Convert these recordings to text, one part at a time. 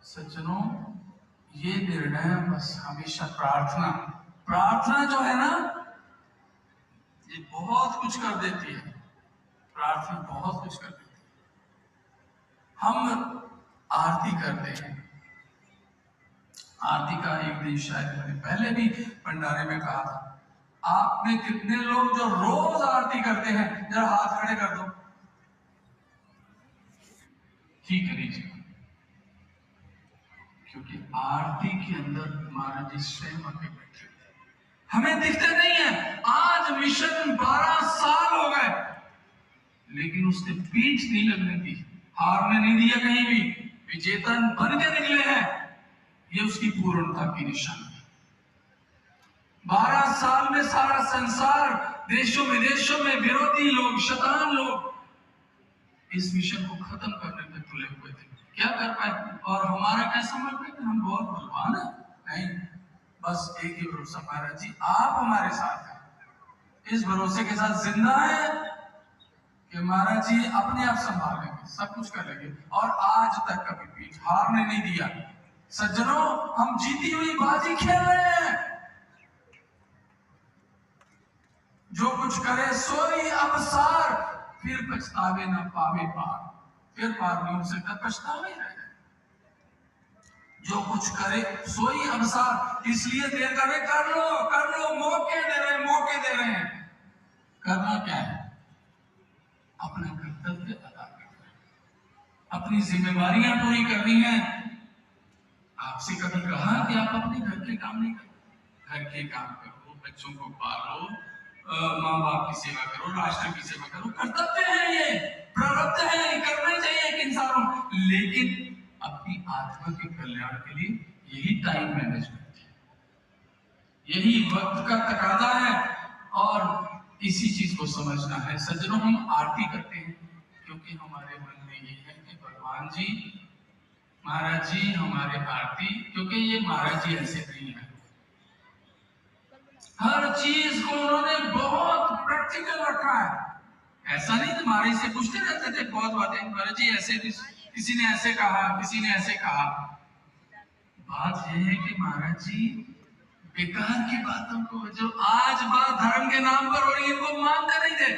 सज्जनों, ये निर्णय बस हमेशा प्रार्थना प्रार्थना जो है ना, ये बहुत कुछ कर देती है। प्रार्थना बहुत कुछ कर देती है। हम आरती करते हैं। आरती का एक दिन शायद मैंने पहले भी भंडारे में कहा था, आप में कितने लोग जो रोज आरती करते हैं? जरा हाथ खड़े कर दो। ठीक है लीजिए, क्योंकि आरती के अंदर महाराज जी स्वयं आके बैठे, हमें दिखते नहीं है। आज मिशन 12 साल हो गए, लेकिन उसने पीठ नहीं लगने दी, हारने नहीं दिया, कहीं भी विजेता बन के निकले हैं। ये उसकी पूर्णता की निशानी है। 12 साल में सारा संसार, देशों विदेशों में विरोधी लोग, शैतान लोग इस मिशन को खत्म करने में तुले हुए थे। क्या कर पाए? और हमारा क्या समर्पण? हम बहुत बलवान है? नहीं, बस एक ही भरोसा, महाराज जी आप हमारे साथ हैं। इस भरोसे के साथ जिंदा है कि महाराज जी अपने आप संभालेंगे, सब कुछ करेंगे। और आज तक कभी पीठ हारने नहीं दिया। सज्जनों, हम जीती हुई बाजी खेल रहे हैं। जो कुछ करे सोई अवसार, फिर पछतावे न पावे पार। फिर पार नहीं हो सकता, पछतावे रहे। जो कुछ करे सोई अवसार, इसलिए देर करे, कर लो, मौके दे रहे हैं। करना क्या है? अपना कर्तव्य अदा करना है, अपनी जिम्मेवारियां पूरी करनी है। आपसे कभी कहा कि आप अपने घर के काम नहीं करो? घर के काम करो, बच्चों को पालो, माँ बाप की सेवा करो, राष्ट्र की सेवा करो। कर्तव्य है, ये प्रारब्ध है, करना ही चाहिए एक इंसान को। लेकिन अपनी आत्मा के कल्याण के लिए यही टाइम मैनेजमेंट है, यही वक्त का तकादा है, और इसी चीज को समझना है। सज्जनों, हम आरती करते हैं क्योंकि हमारे मन में ये है कि भगवान जी, महाराज जी हमारे आरती, क्योंकि ये महाराज जी ऐसे नहीं है। हर चीज को उन्होंने बहुत प्रैक्टिकल रखा है। ऐसा नहीं कि महाराज से पूछते रहते थे बहुत बातें, महाराज जी ऐसे, किसी ने ऐसे कहा, किसी ने ऐसे कहा। बात यह है कि महाराज जी बेकार की बातों को, जो आज बात धर्म के नाम पर हो रही है, इनको मानते नहीं थे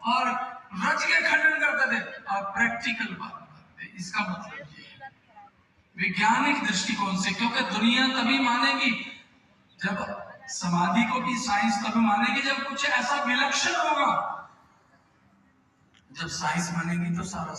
और रच के खंडन करते थे, और प्रैक्टिकल बात करते। इसका मतलब ये है वैज्ञानिक दृष्टिकोण से, क्योंकि दुनिया तभी मानेगी जब, समाधि को भी साइंस तभी मानेगी जब कुछ ऐसा विलक्षण होगा। जब साइंस मानेगी तो सारा